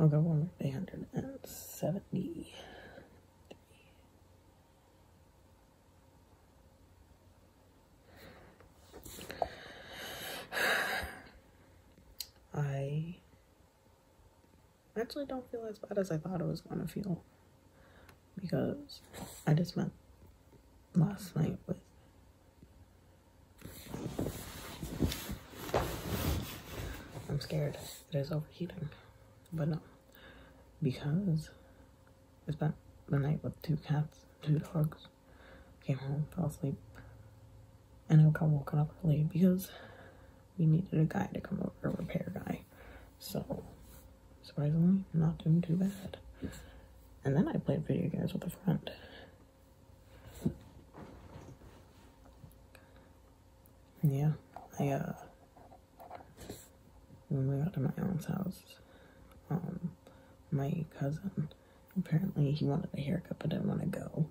I'll go 170. I actually don't feel as bad as I thought it was gonna feel, because I just spent last night with I'm scared it is overheating, but no, because I spent the night with 2 cats, 2 dogs, came home, fell asleep, and I got woken up early because we needed a guy to come over, a repair guy. So, surprisingly, not doing too bad. And then I played video games with a friend. Yeah, when we got to my aunt's house, my cousin, apparently he wanted a haircut but didn't want to go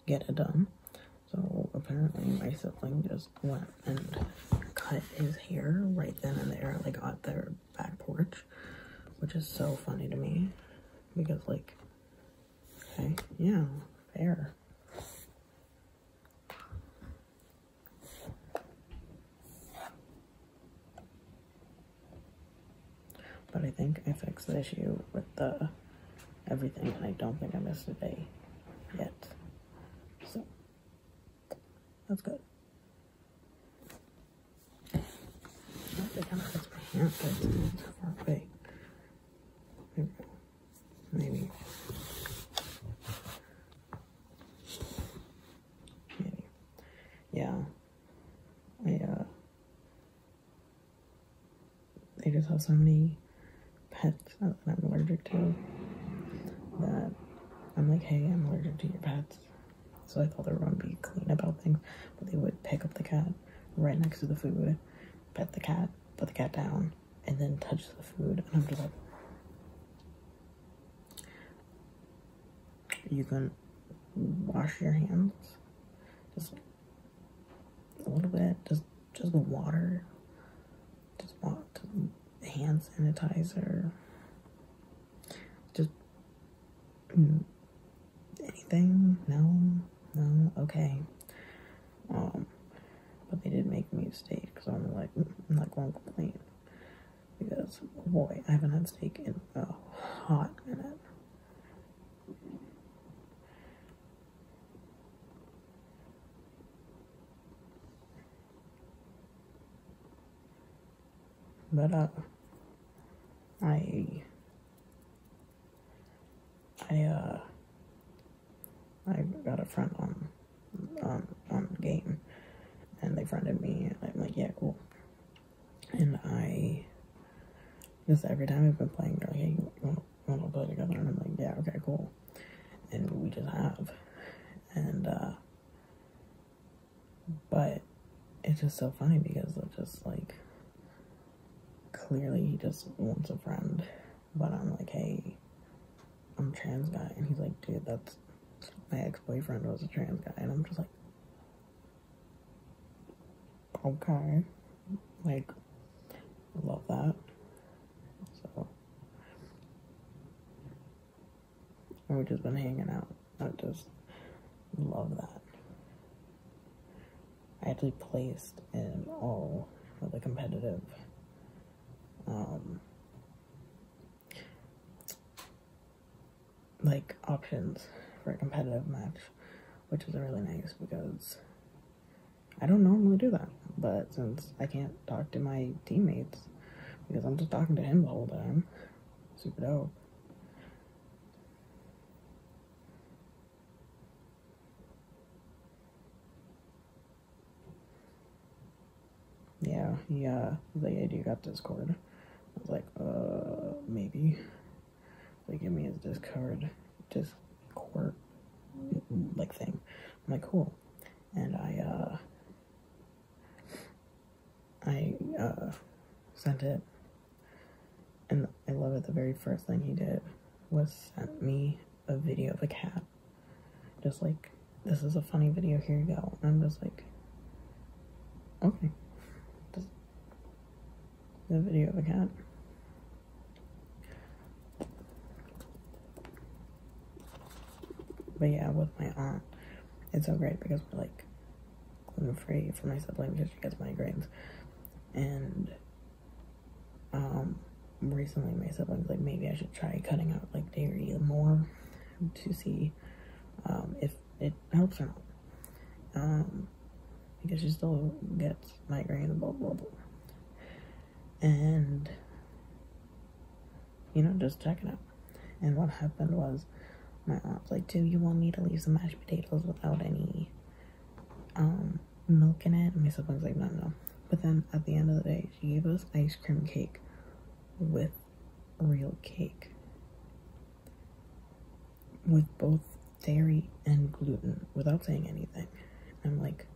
get it done. So apparently my sibling just went and cut his hair right then and there, like on their back porch, which is so funny to me, because like, okay, yeah, fair. But I think I fixed the issue with the everything, and I don't think I missed a day yet. So that's good. It kind of hurts my hand, but it's so far away. Maybe. Yeah. They just have so many pets that I'm allergic to that I'm like, hey, I'm allergic to your pets. So I thought they were going to be clean about things, but they would pick up the cat right next to the food, pet the cat, put the cat down, and then touch the food. And I'm just like, you can wash your hands, just a little bit, just water, just hand sanitizer, just anything. No, okay. But they did make me steak, so I'm not going to complain, because oh boy, I haven't had steak in a hot minute. But I got a friend on the game, and they friended me, and I'm like, yeah, cool. And I just every time we've been playing, they're like, hey, you want to play together? And I'm like, yeah, okay, cool. And we just have, and but it's just so funny because it's just like, clearly he just wants a friend, but I'm like, hey, I'm a trans guy, and he's like, dude, that's my ex-boyfriend was a trans guy, and I'm just like, okay, like, I love that. So, and we've just been hanging out. I just love that. I actually placed in all of the competitive like options for a competitive match, which is really nice because I don't normally do that, but since I can't talk to my teammates because I'm just talking to him the whole time, super dope. Yeah, he was like, hey, do you got Discord? I was like, maybe. They give me his Discord like thing. I'm like, cool. And I sent it, and I love it. The very first thing he did was sent me a video of a cat. Just like, this is a funny video, here you go. And I'm just like, okay. The video of a cat. But yeah, with my aunt, it's so great because we're like gluten-free for my sibling because she gets migraines. And recently my siblings like, maybe I should try cutting out like dairy more to see if it helps or not. Because she still gets migraines, blah blah blah. And you know, just check it out. And what happened was, my aunt's like, do you want me to leave some mashed potatoes without any milk in it? And my sibling's like, no. But then at the end of the day, she gave us ice cream cake with real cake, with both dairy and gluten, without saying anything. And I'm like,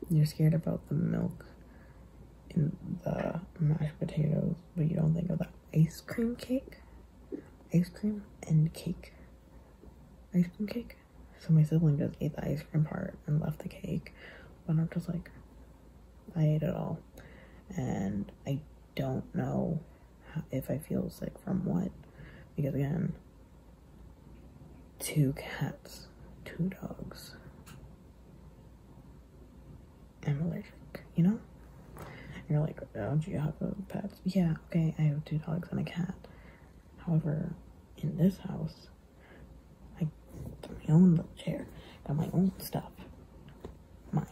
you're scared about the milk in the mashed potatoes, but you don't think of the ice cream cake? Ice cream and cake. Ice cream cake? So my sibling just ate the ice cream part and left the cake. But I'm just like, I ate it all. And I don't know if I feel sick from what. Because again, 2 cats, 2 dogs. I'm allergic, you know? You're like, oh, do you have pets? Yeah, okay, I have 2 dogs and a cat. However, in this house, I got my own little chair, got my own stuff. Mine.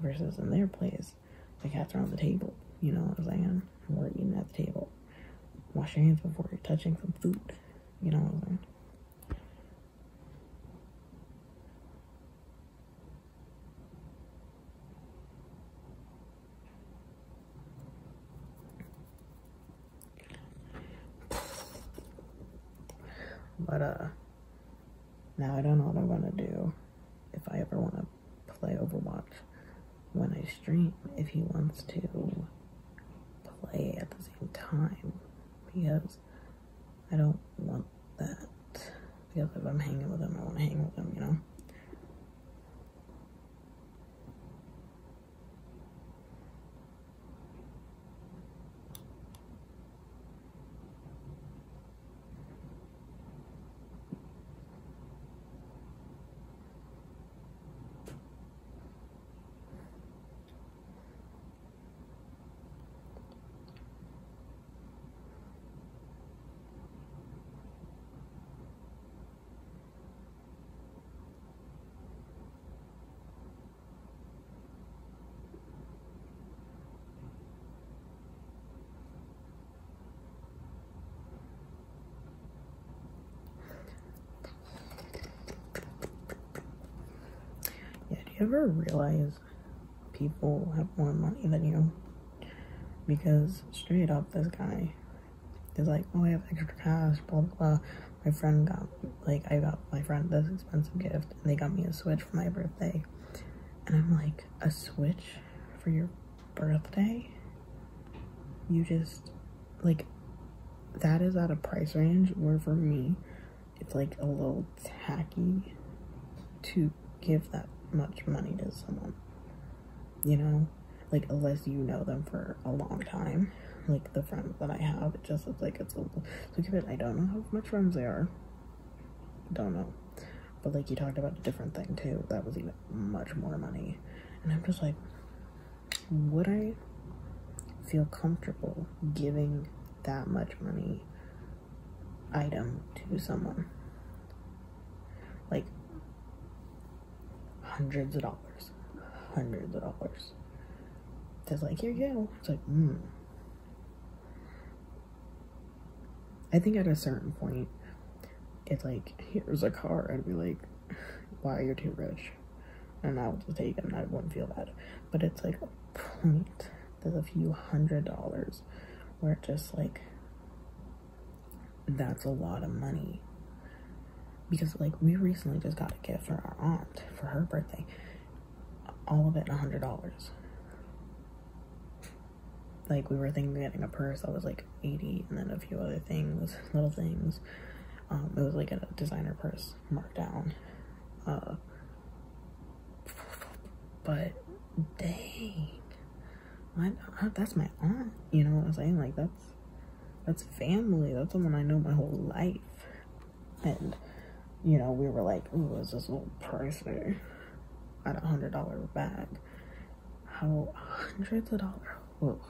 Versus in their place, the cats are on the table. You know what I'm saying? And we're eating at the table. Wash your hands before you're touching some food. You know what I'm saying? But now I don't know what I'm gonna do if I ever want to play Overwatch when I stream, if he wants to play at the same time, because I don't want that. Because if I'm hanging with him, I want to hang with him, you know? Yeah, do you ever realize people have more money than you? Because straight up, this guy is like, oh, I have extra cash, blah blah blah. My friend got, like, I got my friend this expensive gift, and they got me a Switch for my birthday. And I'm like, a Switch for your birthday? You just, like, that is at a price range where for me, it's like a little tacky to give that much money to someone, you know? Like, unless you know them for a long time, like the friends that I have, it just looks like it's a little, so give it, I don't know how much friends they are, don't know, but like you talked about a different thing too, that was even much more money, and I'm just like, would I feel comfortable giving that much money item to someone? Like, hundreds of dollars. Just like, here you go. It's like, I think at a certain point, it's like, here's a car. I'd be like, wow, you're too rich. And I would just take it and I wouldn't feel bad. But it's like a point, there's a few $100s where it's just like, that's a lot of money. Because like, we recently just got a gift for our aunt for her birthday. All of it $100. Like, we were thinking of getting a purse that was like 80, and then a few other things, little things. It was like a designer purse marked down. But dang, that's my aunt, you know what I'm saying? Like, That's family. That's someone I know my whole life. And, you know, we were like, ooh, is this a little pricey at $100 bag? How hundreds of dollars? Ooh.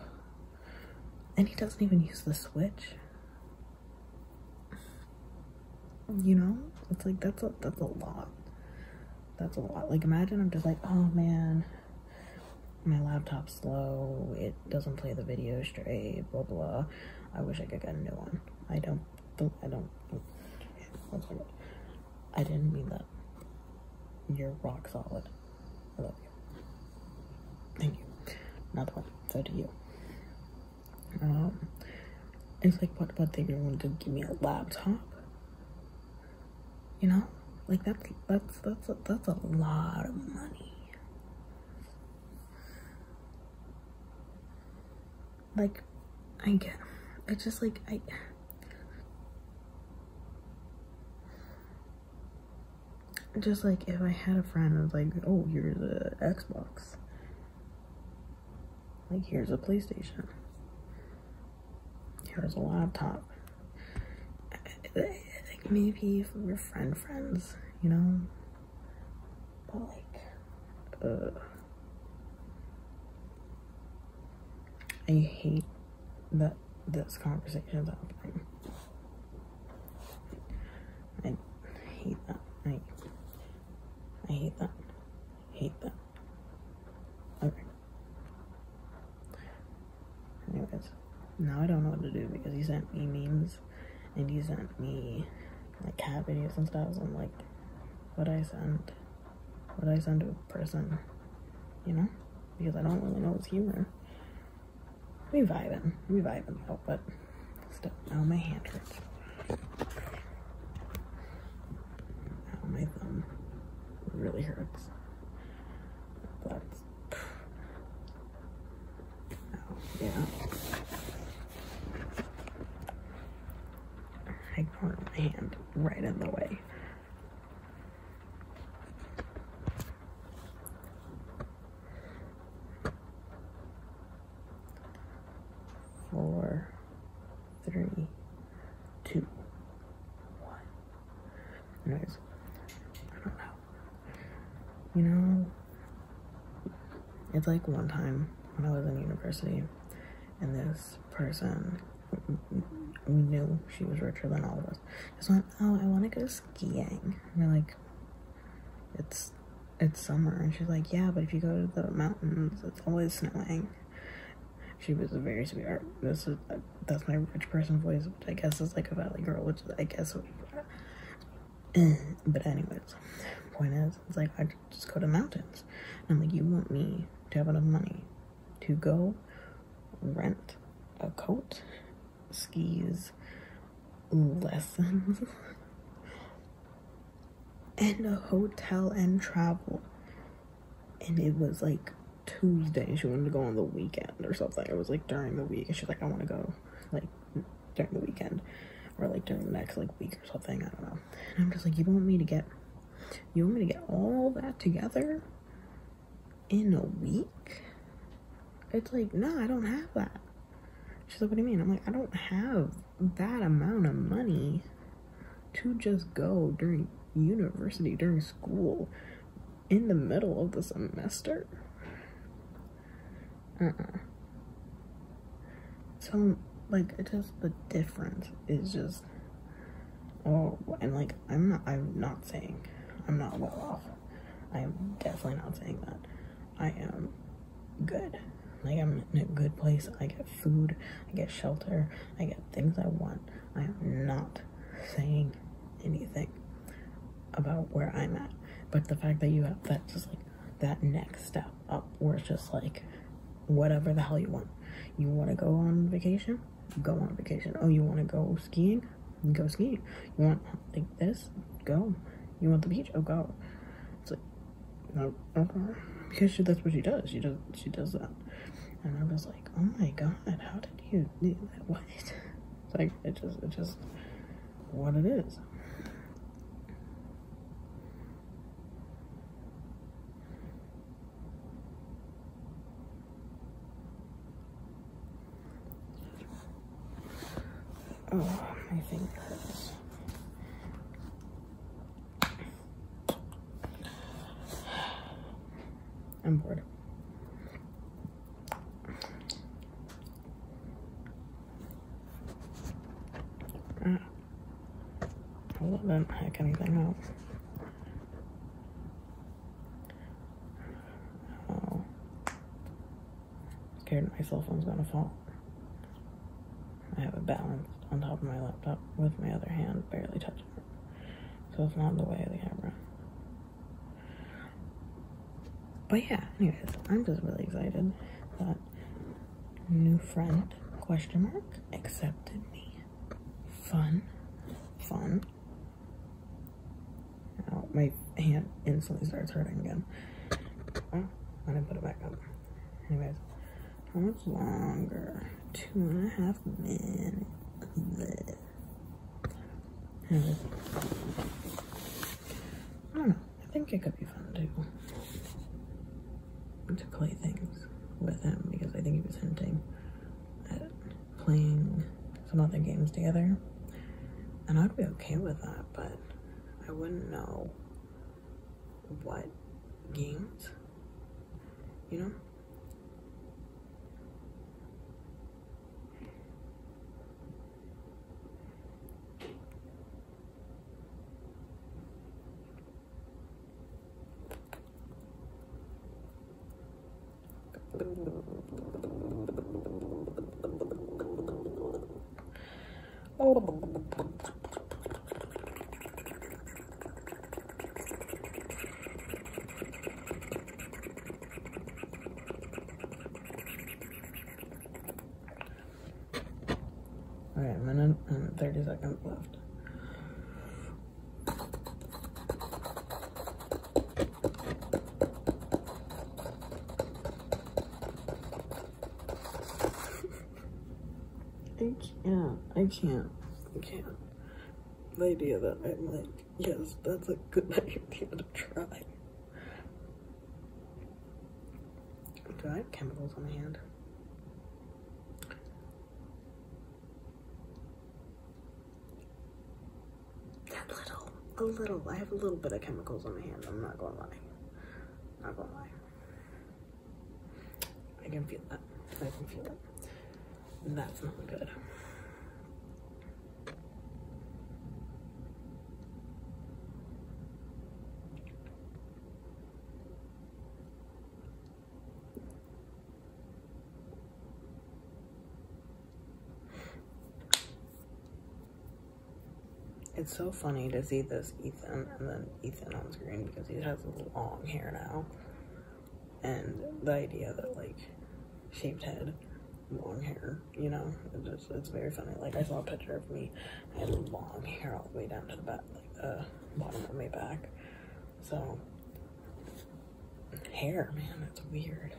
And he doesn't even use the switch. You know? It's like, that's a lot. That's a lot. Like, imagine I'm just like, oh man, my laptop's slow, it doesn't play the video straight, blah blah. I wish I could get a new one. I don't, I didn't mean that. You're rock solid. I love you. Thank you. Not the one. So to you. It's like, what they want to give me a laptop? You know? Like, that's a lot of money. Like, I get, it's just like, just like if I had a friend who's like, oh, here's a Xbox, like, here's a PlayStation, here's a laptop, like, maybe if we're friends, you know, but like, I hate that this conversation is happening. I hate that. I hate that. Hate that. Okay. Anyways, now I don't know what to do because he sent me memes and he sent me like cat videos and stuff. So I'm like, what I send to a person, you know? Because I don't really know his humor. We vibing out, but still, now my hand hurts. Now my thumb really hurts. But, yeah. I put my hand right in the way. Four, 3, 2, 1. Anyways, I don't know. You know, it's like one time when I was in university, and this person, we knew she was richer than all of us, just went, oh, I want to go skiing. And we're like, it's summer. And she's like, yeah, but if you go to the mountains, it's always snowing. She was a very sweetheart. That's my rich person voice, which I guess is like a valley girl, which I guess would be. But anyways, point is, it's like, I just go to mountains. And I'm like, you want me to have enough money to go rent a coat, skis, lessons, and a hotel and travel. And it was like Tuesday. She wanted to go on the weekend or something. It was like during the week, and she's like, I want to go like during the weekend or like during the next like week or something. I don't know. And I'm just like, you want me to get all that together in a week? It's like, no, I don't have that. She's like, what do you mean? I'm like, I don't have that amount of money to just go during university, during school, in the middle of the semester. So, like, it just, the difference is just, oh, and like, I'm not saying I'm not well off. I am definitely not saying that. I am good. Like, I'm in a good place. I get food, I get shelter, I get things I want. I am not saying anything about where I'm at. But the fact that you have that, just like, that next step up, where it's just like, whatever the hell you want. You want to go on vacation? Go on vacation. Oh, you want to go skiing? Go skiing. You want like this? Go. You want the beach? Oh, go. It's like, no, okay. Because that's what she does. She does that. And I was like, oh my god, how did you do that? What? It's like, it's just what it is. Oh, my finger hurts. I'm bored. Well, I didn't hack anything up. Oh. Scared my cell phone's gonna fall. I have it balanced on top of my laptop with my other hand, barely touching it. So it's not in the way of the camera. But yeah, anyways, I'm just really excited that new friend, question mark, accepted me. Fun. Oh, my hand instantly starts hurting again. Oh, I didn't put it back up. Anyways, how much longer? 2.5 minutes. Anyways, I don't know. I think it could be fun to play things with him, because I think he was hinting at playing some other games together. And I'd be okay with that, but I wouldn't know what games, you know? Alright, a minute and 30 seconds left. I can't. The idea that I'm like, yes, that's a good idea to try. Do I have chemicals on my hand? A little. I have a little bit of chemicals on my hand. I'm not gonna lie. I can feel that. That's not good. It's so funny to see this Ethan and then Ethan on screen, because he has long hair now. And the idea that, like, shaved head, long hair, you know, it's very funny. Like, I saw a picture of me, I had long hair all the way down to the back, like the bottom of my back. So, hair, man, it's weird.